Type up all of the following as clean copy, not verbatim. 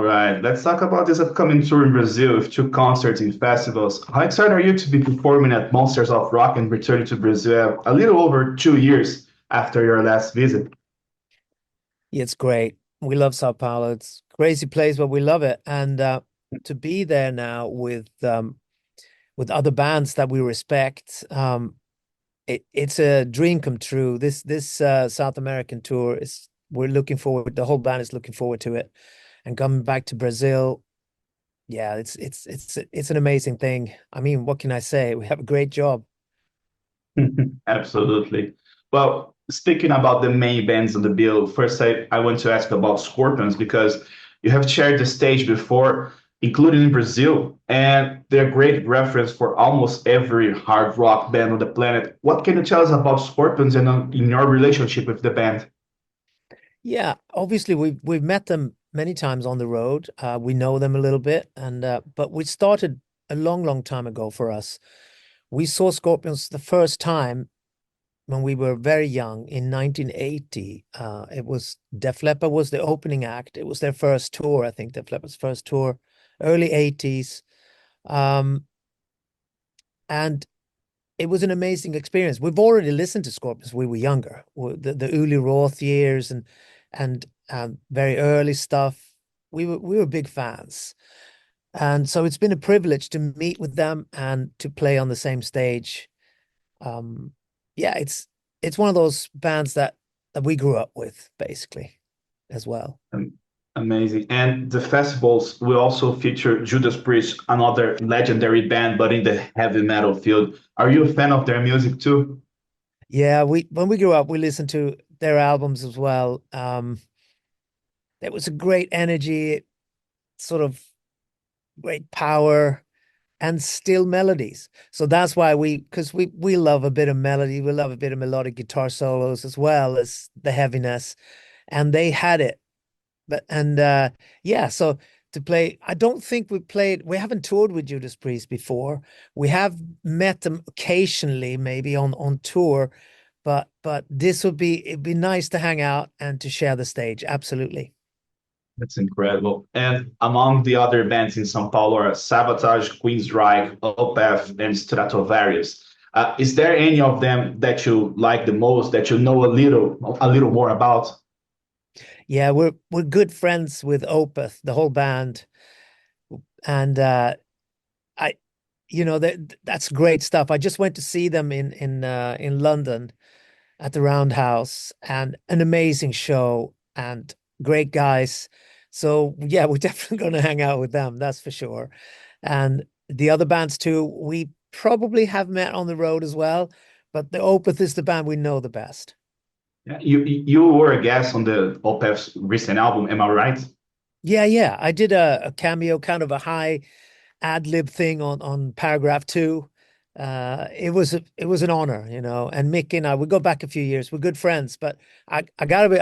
right, let's talk about this upcoming tour in Brazil with two concerts and festivals. How excited are you to be performing at Monsters of Rock and returning to Brazil a little over 2 years after your last visit? Yeah, it's great. We love Sao Paulo. It's a crazy place, but we love it. And to be there now with other bands that we respect, it's a dream come true. This South American tour is we're looking forward. The whole band is looking forward to it, and coming back to Brazil. Yeah, it's an amazing thing. I mean, what can I say? We have a great job. Absolutely. Well, speaking about the main bands on the bill, first I want to ask about Scorpions because you have shared the stage before, including in Brazil, and they're a great reference for almost every hard rock band on the planet. What can you tell us about Scorpions and in your relationship with the band? Yeah, obviously we've met them many times on the road. We know them a little bit, and but we started a long time ago for us. We saw Scorpions the first time when we were very young in 1980. It was Def Leppard was the opening act. It was their first tour, I think, Def Leppard's first tour, early 80s. Um, and it was an amazing experience. We've already listened to Scorpions when we were younger, the Uli Roth years and very early stuff. We were big fans. And so it's been a privilege to meet with them and to play on the same stage. Um, yeah, it's one of those bands that we grew up with basically as well. Um, Amazing. And the festivals will also feature Judas Priest, another legendary band, but in the heavy metal field. Are you a fan of their music too? Yeah, we when we grew up, we listened to their albums as well. There was a great energy, sort of great power and still melodies. So that's why because we love a bit of melody, we love a bit of melodic guitar solos as well as the heaviness, and they had it. But and yeah, so to play, I don't think we haven't toured with Judas Priest before. We have met them occasionally, maybe on tour, but it'd be nice to hang out and to share the stage. Absolutely. That's incredible. And among the other bands in São Paulo are Sabotage, Queensryche, Opeth, and Stratovarius. Is there any of them that you like the most, that you know a little more about? Yeah, we're good friends with Opeth, the whole band. And I that's great stuff. I just went to see them in London at the Roundhouse, and an amazing show and great guys. So yeah, we're definitely going to hang out with them, that's for sure. And the other bands too, we probably have met on the road as well, but the Opeth is the band we know the best. Yeah, you were a guest on the Opeth's recent album, am I right? Yeah, I did a cameo, kind of a high ad lib thing on paragraph two. It was an honor, and Mick and I, we go back a few years. We're good friends, but I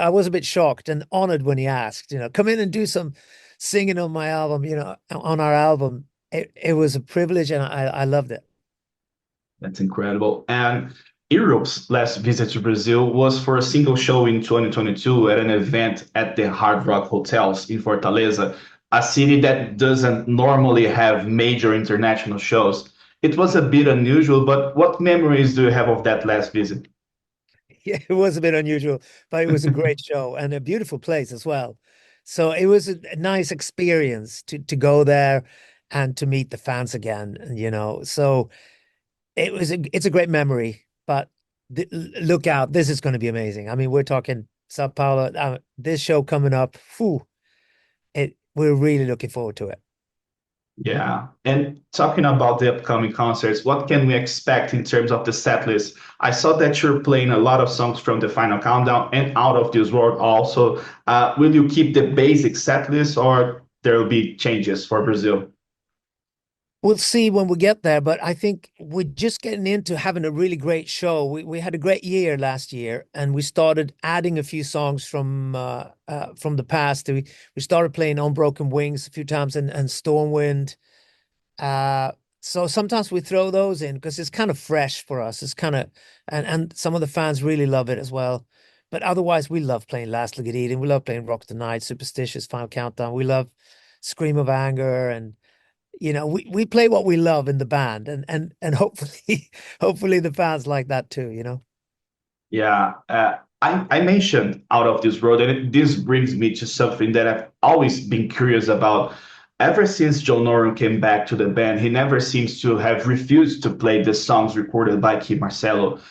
was a bit shocked and honored when he asked, come in and do some singing on my album, on our album. It was a privilege, and I loved it. That's incredible. And Europe's last visit to Brazil was for a single show in 2022 at an event at the Hard Rock Hotels in Fortaleza, a city that doesn't normally have major international shows. It was a bit unusual, but what memories do you have of that last visit? Yeah, it was a bit unusual, but it was a great show and a beautiful place as well. So it was a nice experience to go there and to meet the fans again, So it's a great memory, but look out, this is going to be amazing. I mean, we're talking Sao Paulo, this show coming up. Whew, we're really looking forward to it. Yeah. And talking about the upcoming concerts, what can we expect in terms of the set list? I saw that you're playing a lot of songs from the Final Countdown and Out of This World also. Will you keep the basic set list or there will be changes for Brazil? We'll see when we get there, but I think we're just getting into having a really great show. We had a great year last year, and we started adding a few songs from the past. We started playing Unbroken Wings a few times and Stormwind. So sometimes we throw those in because it's kind of fresh for us. It's kind of and some of the fans really love it as well. But otherwise, we love playing Last Ligadine. We love playing Rock the Night, Superstitious, Final Countdown. We love scream of anger, and we play what we love in the band, and hopefully hopefully the fans like that too. Yeah, I mentioned Out of This World, and this brings me to something that I've always been curious about. Ever since John Norum came back to the band, he never seems to have refused to play the songs recorded by Kim Marcello.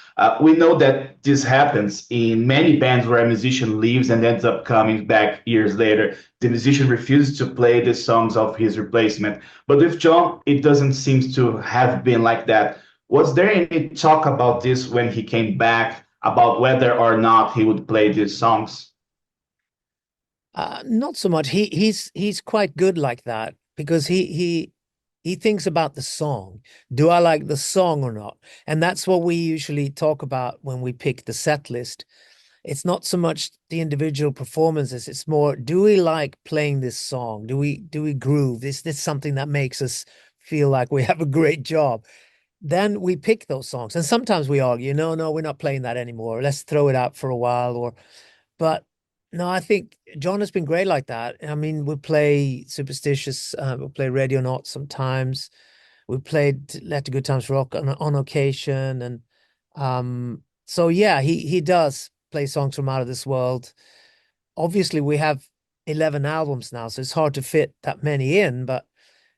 We know that this happens in many bands where a musician leaves and ends up coming back years later. The musician refuses to play the songs of his replacement. But with John, it doesn't seem to have been like that. Was there any talk about this when he came back, about whether or not he would play these songs? Not so much. He's quite good like that, because he thinks about the song. Do I like the song or not? And that's what we usually talk about when we pick the set list. It's not so much the individual performances. It's more, do we like playing this song? Do we groove? Is this something that makes us feel like we have a great job? Then we pick those songs. And sometimes we argue, no, we're not playing that anymore. Let's throw it out for a while. But no, I think John has been great like that. I mean, we play Superstitious, we play Radio Not sometimes. We played Let the Good Times Rock on occasion. And so yeah, he does play songs from Out of This World. Obviously, we have 11 albums now, so it's hard to fit that many in,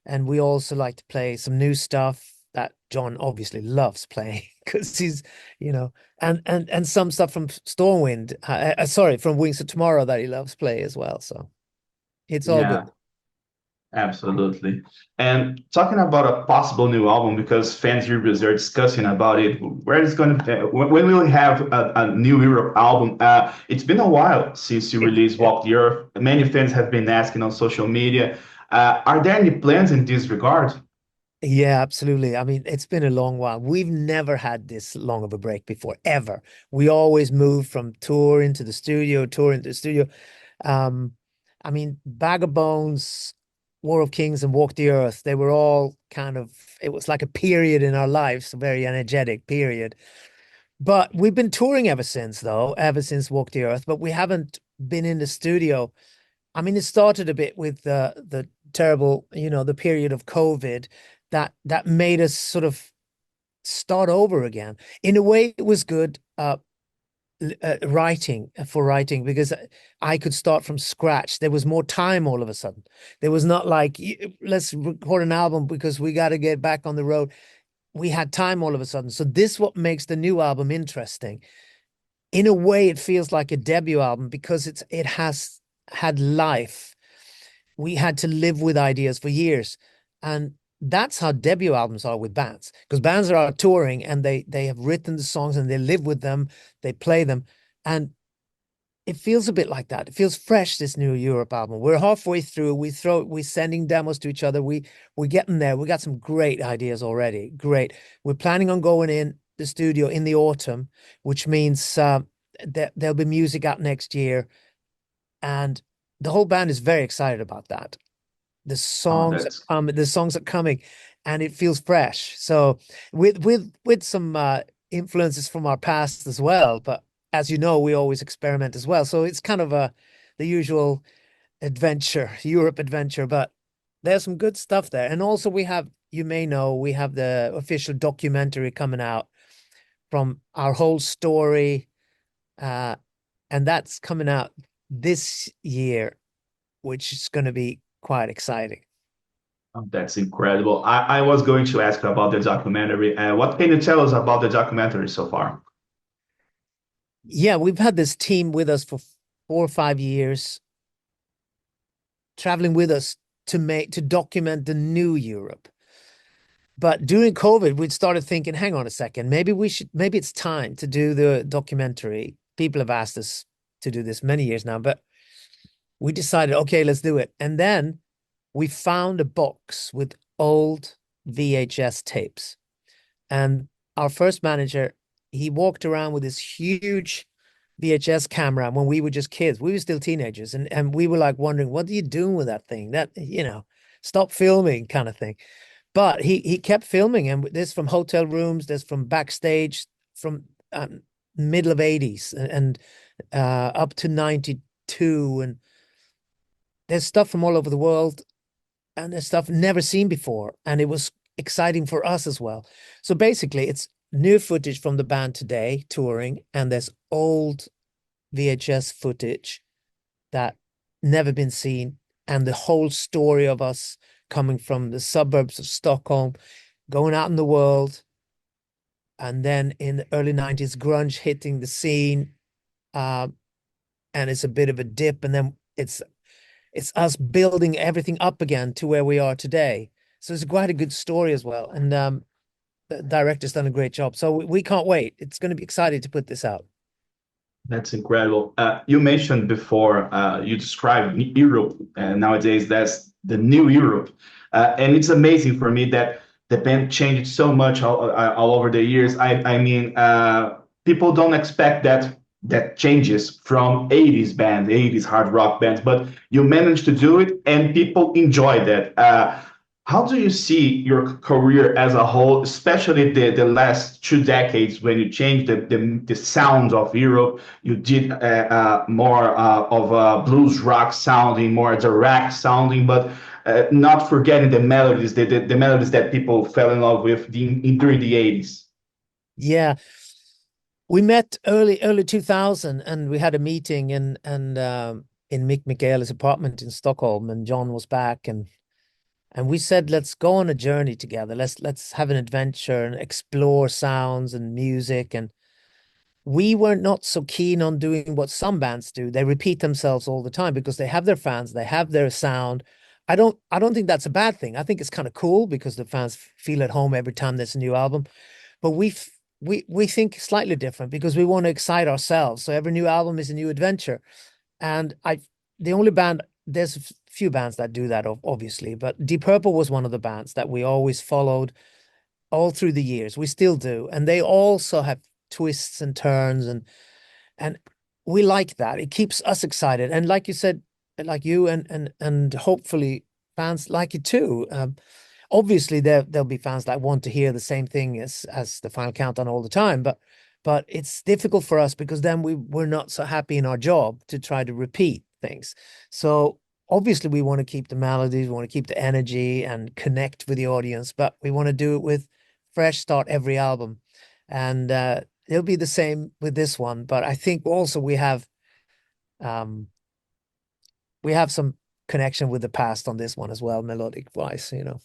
and we also like to play some new stuff that John obviously loves playing, because he's, and some stuff from Stormwind, sorry, from Wings of Tomorrow, that he loves play as well. So it's all Yeah, good. absolutely. And talking about a possible new album, because fans here are discussing about it, where it's going to, when we will have a new Europe album. It's been a while since you released Yeah. Walk the Earth. Many fans have been asking on social media. Are there any plans in this regard? Yeah, absolutely. I mean, it's been a long while. We've never had this long of a break before, ever. We always move from tour into the studio, tour into the studio. Um, I mean, Bag of Bones, War of Kings, and Walk the Earth, they were all kind of, it was like a period in our lives, a very energetic period. But we've been touring ever since, though, ever since Walk the Earth, but we haven't been in the studio. I mean, it started a bit with the terrible, the period of COVID that made us sort of start over again. In a way, it was good. Writing, because I could start from scratch. There was more time all of a sudden. There was not like, let's record an album because we got to get back on the road. We had time all of a sudden. So this what makes the new album interesting. In a way, it feels like a debut album because it has had life. We had to live with ideas for years. And that's how debut albums are with bands, because bands are touring and they have written the songs and they live with them, they play them, and it feels a bit like that. It feels fresh, this new Europe album. We're halfway through. We're sending demos to each other. We're getting there. We got some great ideas already. Great. We're planning on going in the studio in the autumn, which means that there'll be music out next year, and the whole band is very excited about that. The Oh, songs that's the songs are coming, and it feels fresh. So with some influences from our past as well, but as you know, we always experiment as well. So it's kind of the usual adventure, Europe adventure, but there's some good stuff there. And also we have, you may know, we have the official documentary coming out from our whole story, uh, and that's coming out this year, which is going to be quite exciting. that's incredible. I was going to ask about the documentary. What can you tell us about the documentary so far? Yeah, we've had this team with us for 4 or 5 years, traveling with us to document the new Europe. But during COVID, we'd started thinking, hang on a second, maybe it's time to do the documentary. People have asked us to do this many years now, but we decided, okay, let's do it. And then we found a box with old VHS tapes. And our first manager, he walked around with this huge VHS camera when we were just kids. We were still teenagers. And we were like wondering, what are you doing with that thing? Stop filming kind of thing. But he kept filming. And there's from hotel rooms, there's from backstage, from middle of 80s and up to 92. And there's stuff from all over the world. and there's stuff never seen before, and it was exciting for us as well. So basically, it's new footage from the band today touring, and there's old VHS footage that never been seen, and the whole story of us coming from the suburbs of Stockholm, going out in the world, and then in the early 90s, grunge hitting the scene, and it's a bit of a dip, and then it's us building everything up again to where we are today. So it's quite a good story as well, and the director's done a great job. So we can't wait. It's going to be exciting to put this out. That's incredible. You mentioned before, you described Europe nowadays, that's the new Europe. And it's amazing for me that the band changed so much all over the years. I mean, people don't expect that changes from 80s band, 80s hard rock bands, but you managed to do it and people enjoy that. How do you see your career as a whole, especially the last 2 decades when you changed the sound of Europe? You did more of a blues rock sounding, more direct sounding, but not forgetting the melodies, the melodies that people fell in love with during the 80s. Yeah, we met early 2000, and we had a meeting in Mick Michaela's apartment in Stockholm, and John was back, and we said, let's go on a journey together. Let's have an adventure and explore sounds and music. And we were not so keen on doing what some bands do. They repeat themselves all the time because they have their fans, they have their sound. I don't think that's a bad thing. I think it's kind of cool because the fans feel at home every time there's a new album. But we think slightly different because we want to excite ourselves. So every new album is a new adventure. And the only band, there's a few bands that do that, obviously, but Deep Purple was one of the bands that we always followed all through the years. We still do. And they also have twists and turns, and we like that. It keeps us excited. And like you said, like you and hopefully fans like it too. Obviously there'll be fans that want to hear the same thing as the Final Countdown all the time, but it's difficult for us because then we're not so happy in our job to try to repeat things. So obviously we want to keep the melodies, we want to keep the energy and connect with the audience, but we want to do it with fresh start every album. And it'll be the same with this one, but I think also we have some connection with the past on this one as well, melodic wise, you know.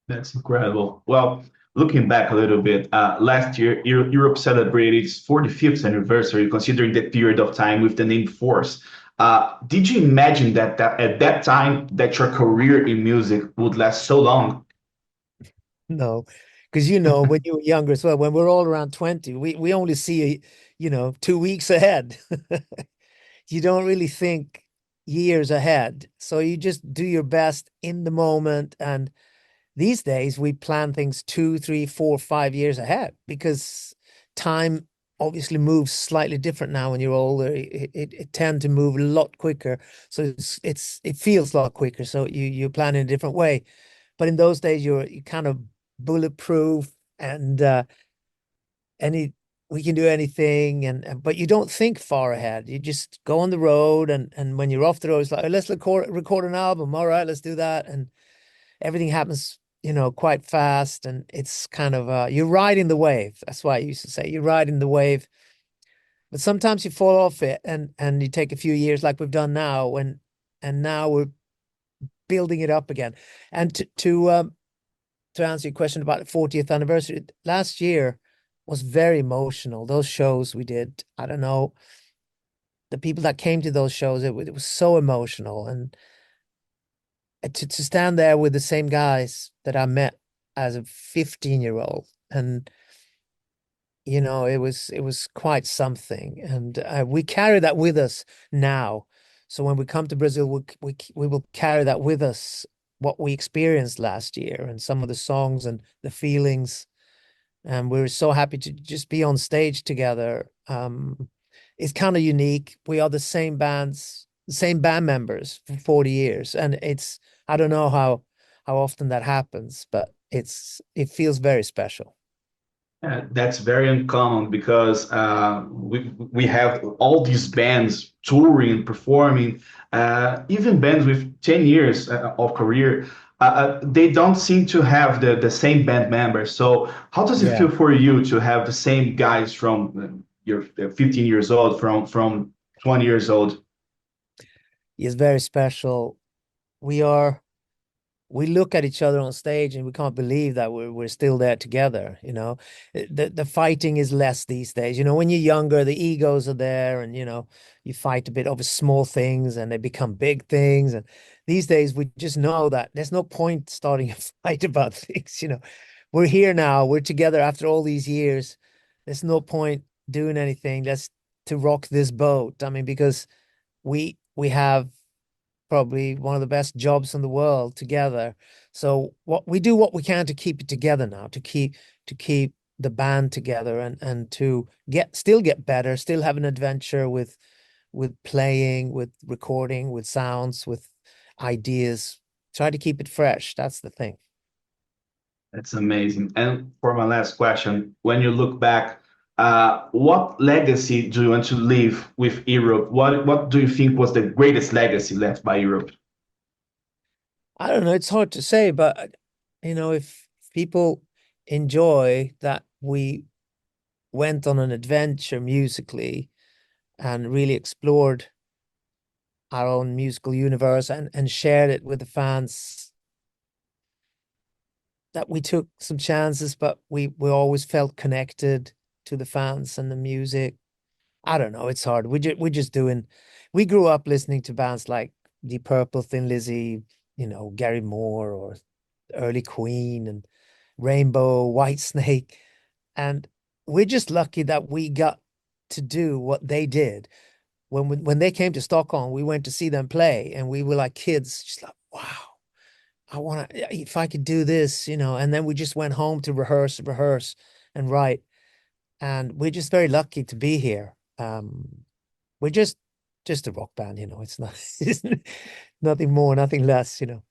That's incredible. Well, looking back a little bit, last year, Europe celebrated its 45th anniversary, considering the period of time with the name Force. Did you imagine that at that time that your career in music would last so long? No, because you know, when you were younger as well, when we're all around 20, we only see, 2 weeks ahead. You don't really think years ahead. So you just do your best in the moment. And these days we plan things 2, 3, 4, 5 years ahead because time obviously moves slightly different now when you're older. It tend to move a lot quicker. So it feels a lot quicker. So you plan in a different way. But in those days you kind of bulletproof, and we can do anything, but you don't think far ahead. You just go on the road, and when you're off the road, it's like, "Oh, let's record an album. All right, let's do that." And everything happens, quite fast, and it's kind of you're riding the wave. That's why I used to say you're riding the wave. But sometimes you fall off it, and you take a few years like we've done now, and now we're building it up again. And to answer your question about the 40th anniversary, last year was very emotional. Those shows we did, I don't know, the people that came to those shows, it was so emotional. And to stand there with the same guys that I met as a 15-year-old, and it was quite something. And we carry that with us now. So when we come to Brazil, we will carry that with us, what we experienced last year and some of the songs and the feelings. And we're so happy to just be on stage together. It's kind of unique. We are the same band members for 40 years. And I don't know how often that happens, but it feels very special. That's very uncommon because we have all these bands touring, performing, even bands with 10 years of career. They don't seem to have the same band members. So how does it Yeah, feel for you to have the same guys from you're 15 years old, from 20 years old? it's very special. We are we look at each other on stage and we can't believe that we're still there together, you know. The fighting is less these days. You know, when you're younger, the egos are there and, you know, you fight a bit over small things and they become big things. And these days we just know that there's no point starting a fight about things, you know. We're here now, we're together after all these years. There's no point doing anything. Let's to rock this boat. I mean, because we have probably one of the best jobs in the world together. So what we can to keep it together now, to keep the band together and to get better, still have an adventure with playing, with recording, with sounds, with ideas. Try to keep it fresh. That's the thing. That's amazing. And for my last question, when you look back, what legacy do you want to leave with Europe? What do you think was the greatest legacy left by Europe? I don't know, it's hard to say, but you know, if people enjoy that we went on an adventure musically and really explored our own musical universe and shared it with the fans, that we took some chances, but we always felt connected to the fans and the music. I don't know, it's hard. We're just doing, we grew up listening to bands like Deep Purple, Thin Lizzy, you know, Gary Moore or early Queen and Rainbow, White Snake. And we're just lucky that we got to do what they did. When they came to Stockholm, we went to see them play, and we were like kids, just like, wow, I want to, if I could do this, you know. And then we just went home to rehearse, and write. And we're just very lucky to be here. We're just a rock band, you know. It's not, it's nothing more, nothing less, you know.